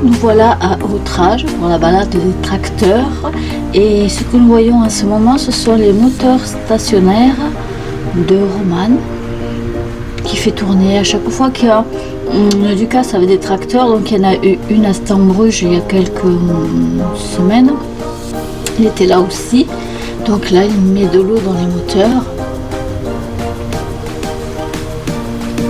nous voilà à Outrage pour la balade des tracteurs. Et ce que nous voyons en ce moment, ce sont les moteurs stationnaires de Roman qui fait tourner à chaque fois qu'il y a du casse avec des tracteurs. Donc il y en a eu une à Stambruge il y a quelques semaines. Il était là aussi. Donc là, il met de l'eau dans les moteurs.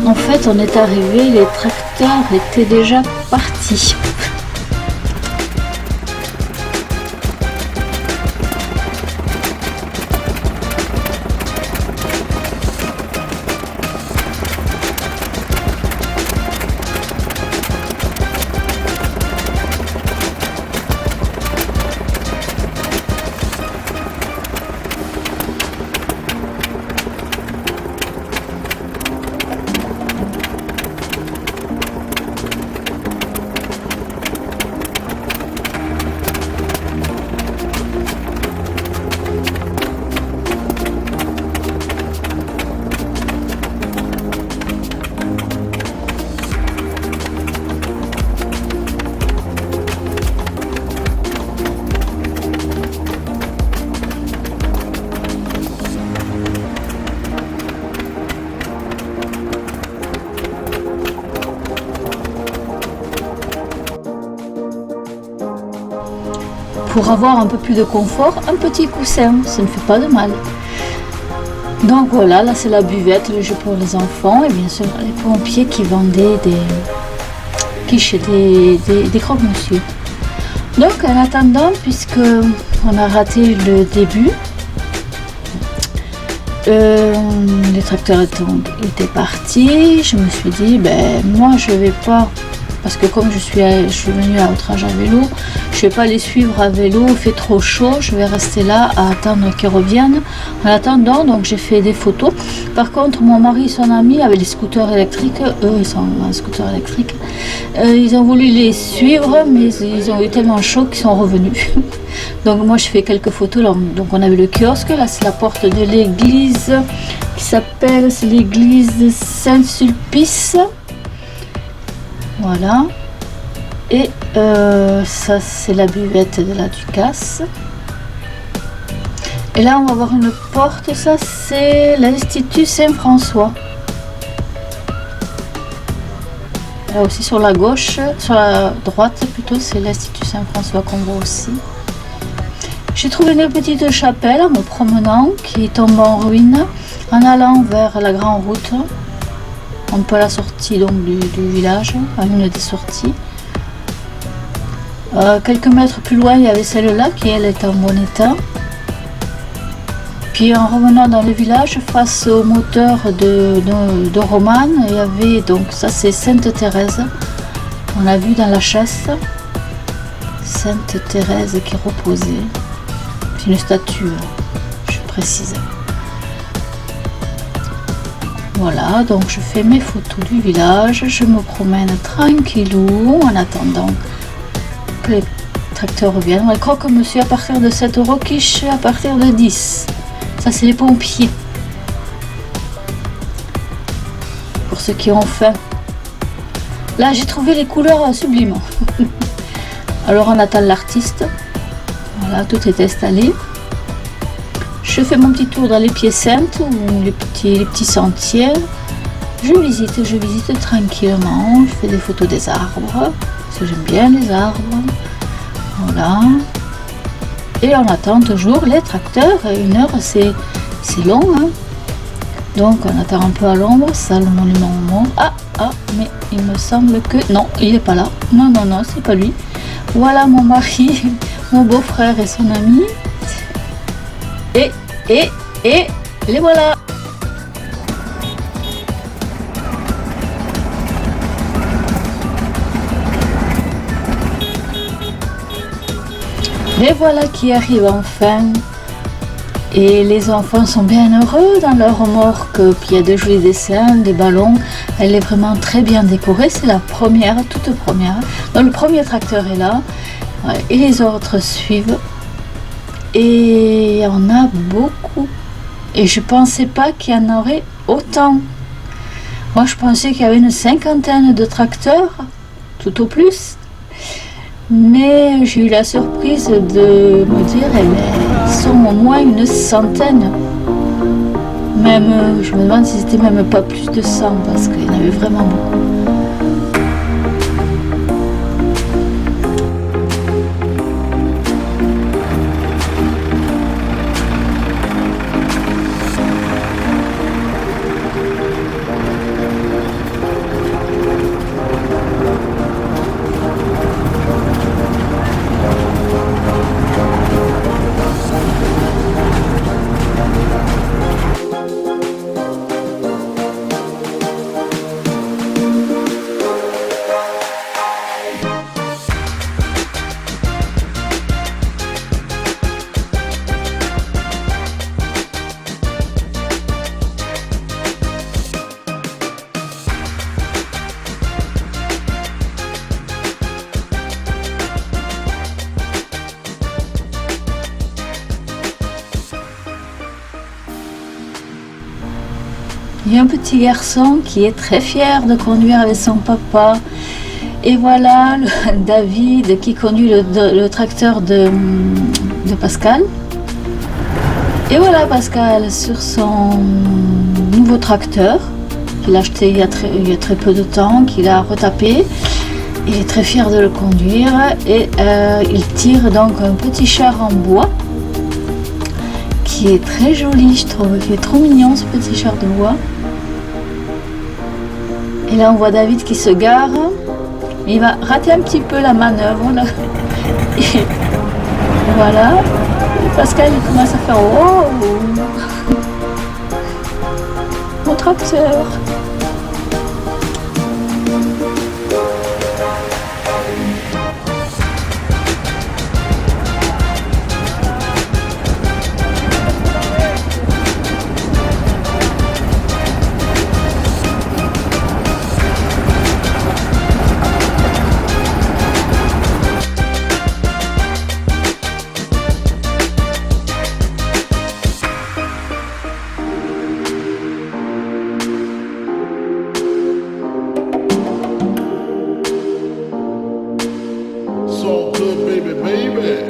En fait, on est arrivé, les tracteurs étaient déjà partis. Pour avoir un peu plus de confort, un petit coussin, ça ne fait pas de mal. Donc voilà, là c'est la buvette, le jeu pour les enfants et bien sûr les pompiers qui vendaient des quiches et des croque-monsieur. Donc en attendant, puisque on a raté le début, les tracteurs étaient partis, je me suis dit, ben moi je vais pas, parce que comme je suis venue à Outrage à vélo, je vais pas les suivre à vélo, il fait trop chaud, je vais rester là à attendre qu'ils reviennent. En attendant, donc j'ai fait des photos. Par contre, mon mari et son ami avaient des scooters électriques, eux ils sont en scooter électrique, ils ont voulu les suivre, mais ils ont eu tellement chaud qu'ils sont revenus. Donc moi je fais quelques photos. Donc on avait le kiosque, là c'est la porte de l'église qui s'appelle, c'est l'église de Saint-Sulpice. Voilà. Et ça c'est la buvette de la Ducasse. Et là on va voir une porte, ça c'est l'Institut Saint-François. Là aussi sur la gauche, sur la droite plutôt, c'est l'Institut Saint-François qu'on voit aussi. J'ai trouvé une petite chapelle en me promenant qui tombe en ruine en allant vers la grande route, un peu à la sortie donc du village, à une des sorties. Quelques mètres plus loin, il y avait celle-là qui elle est en bon état. Puis en revenant dans le village, face au moteur de Roman, il y avait donc ça c'est Sainte Thérèse. On l'a vu dans la chasse, Sainte Thérèse qui reposait. C'est une statue, je précise. Voilà, donc je fais mes photos du village, je me promène tranquillou en attendant que les tracteurs reviennent. Je crois que monsieur à partir de 7 € quiche à partir de 10. Ça c'est les pompiers. Pour ceux qui ont faim. Là j'ai trouvé les couleurs sublimes. Alors on attend l'artiste. Voilà, tout est installé. Je fais mon petit tour dans les pieds saintes ou les petits sentiers. Je visite tranquillement. Je fais des photos des arbres, parce que j'aime bien les arbres. Voilà. Et on attend toujours les tracteurs. 1 heure, c'est long. Hein. Donc on attend un peu à l'ombre. Ça, le monument monte. Ah, mais il me semble que... Non, il n'est pas là. Non, c'est pas lui. Voilà mon mari, mon beau-frère et son ami. Et les voilà. Les voilà qui arrivent enfin. Et les enfants sont bien heureux dans leur remorque. Puis il y a de jolis dessins, des ballons. Elle est vraiment très bien décorée. C'est la première, toute première. Donc le premier tracteur est là. Et les autres suivent. Et il y en a beaucoup. Et je pensais pas qu'il y en aurait autant. Moi je pensais qu'il y avait une 50aine de tracteurs, tout au plus. Mais j'ai eu la surprise de me dire, eh bien, ils sont au moins une centaine. Même, je me demande si c'était même pas plus de 100 parce qu'il y en avait vraiment beaucoup. Il y a un petit garçon qui est très fier de conduire avec son papa. Et voilà David qui conduit le tracteur de Pascal. Et voilà Pascal sur son nouveau tracteur qu'il a acheté il y a très peu de temps, qu'il a retapé. Il est très fier de le conduire et il tire donc un petit char en bois qui est très joli, je trouve, qui est trop mignon ce petit char de bois. Et là on voit David qui se gare, mais il va rater un petit peu la manœuvre là. Et voilà, et Pascal il commence à faire oh mon tracteur. So good, baby, baby.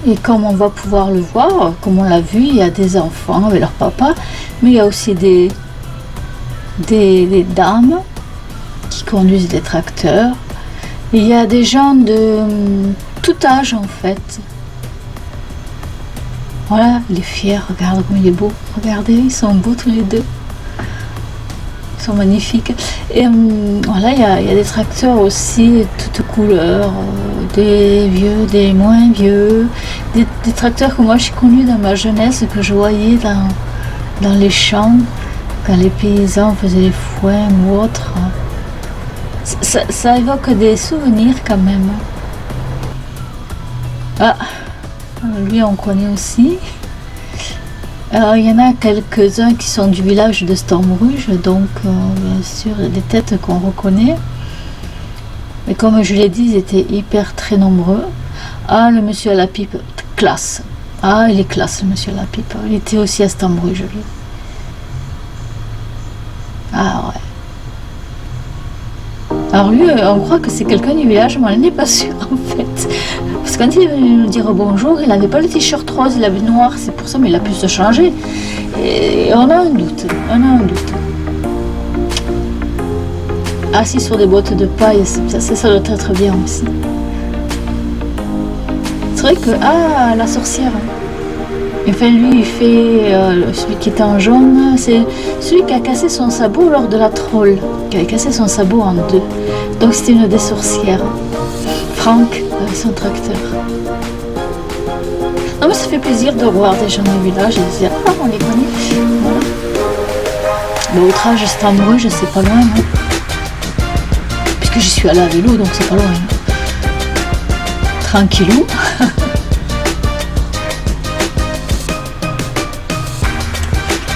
Et comme on va pouvoir le voir, comme on l'a vu, il y a des enfants avec leur papa, mais il y a aussi des dames qui conduisent des tracteurs. Et il y a des gens de tout âge en fait. Voilà, il est fier, regarde comme il est beau. Regardez, ils sont beaux tous les deux. Ils sont magnifiques. Et voilà, il y a des tracteurs aussi, toutes couleurs, des vieux, des moins vieux, des tracteurs que moi j'ai connus dans ma jeunesse, que je voyais dans les champs, quand les paysans faisaient les foins ou autres. Ça évoque des souvenirs quand même. Ah, lui on connaît aussi. Il y en a quelques-uns qui sont du village de Stormrouge, donc bien sûr des têtes qu'on reconnaît. Mais comme je l'ai dit, ils étaient hyper très nombreux. Ah, le monsieur à la pipe, classe. Ah, il est classe, le monsieur à la pipe. Il était aussi à Stormrouge, lui. Ah ouais. Alors lui, on croit que c'est quelqu'un du village, mais on n'est pas sûr en fait. Parce que quand il est venu nous dire bonjour, il n'avait pas le t-shirt rose, il avait noir, c'est pour ça, mais il a pu se changer. Et on a un doute, Assis sur des bottes de paille, ça doit être bien aussi. C'est vrai que, ah, la sorcière. Enfin, lui, il fait, celui qui est en jaune, c'est celui qui a cassé son sabot lors de la troll, qui avait cassé son sabot en deux. Donc c'était une des sorcières. Franck, avec son tracteur. Non mais ça fait plaisir de voir des gens du village et de dire, ah, on les connaît. Voilà. Le outrage Stormrouge, c'est pas loin, hein. Puisque j'y suis allée à vélo, donc c'est pas loin. Tranquillou.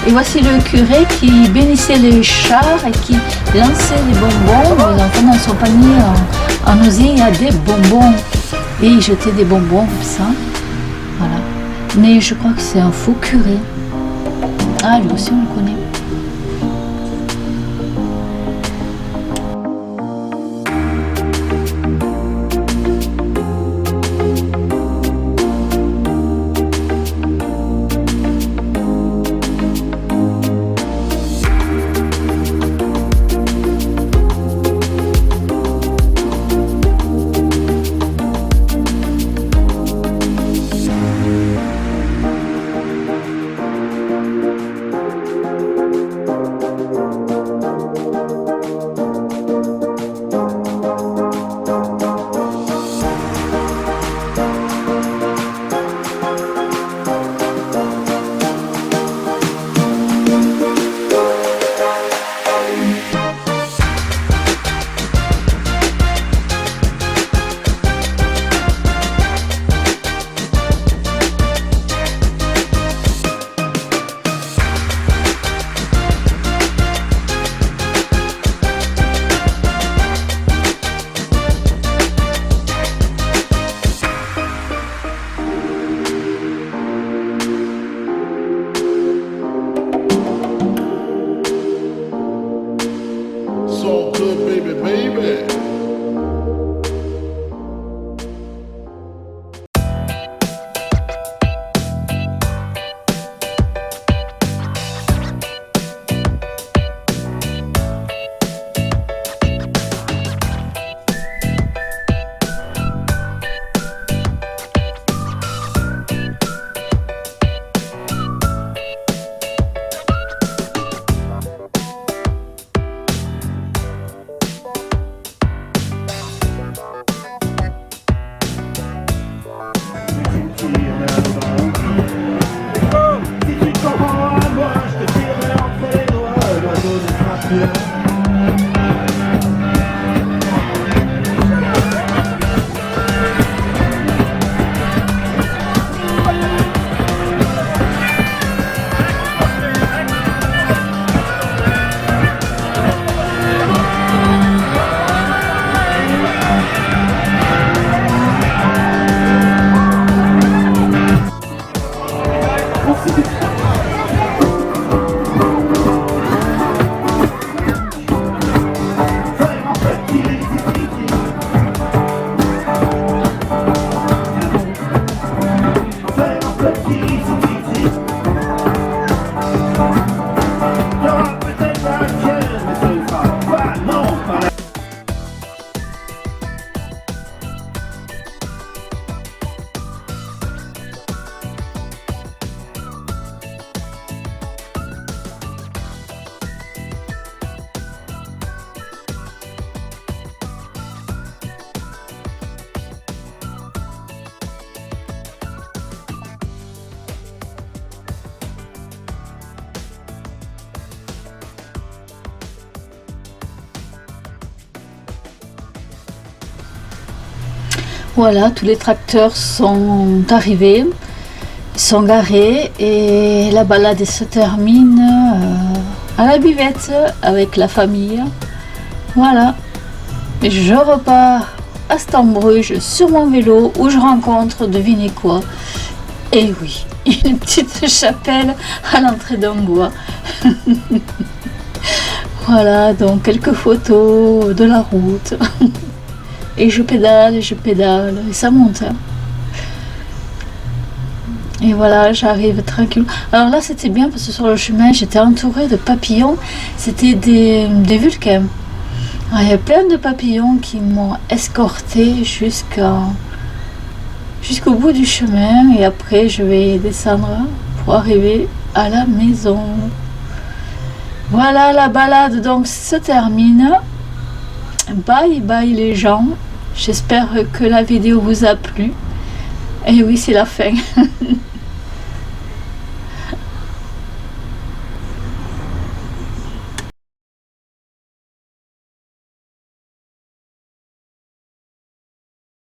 Et voici le curé qui bénissait les chars et qui lançait des bonbons. Les enfants dans son panier en osier, il y a des bonbons. Et il jetait des bonbons comme ça. Voilà. Mais je crois que c'est un faux curé. Ah, lui aussi on le connaît. So good, baby, baby. Voilà, tous les tracteurs sont arrivés. Ils sont garés et la balade se termine à la buvette avec la famille. Voilà, je repars à Stambruge sur mon vélo où je rencontre, devinez quoi? Et oui, une petite chapelle à l'entrée d'un bois. Voilà, donc quelques photos de la route. Et je pédale, et ça monte. Et voilà, j'arrive tranquille. Alors là, c'était bien parce que sur le chemin, j'étais entourée de papillons. C'était des vulcains. Alors, il y a plein de papillons qui m'ont escortée jusqu'au bout du chemin. Et après, je vais descendre pour arriver à la maison. Voilà, la balade donc se termine. Bye bye les gens. J'espère que la vidéo vous a plu. Et oui, c'est la fin.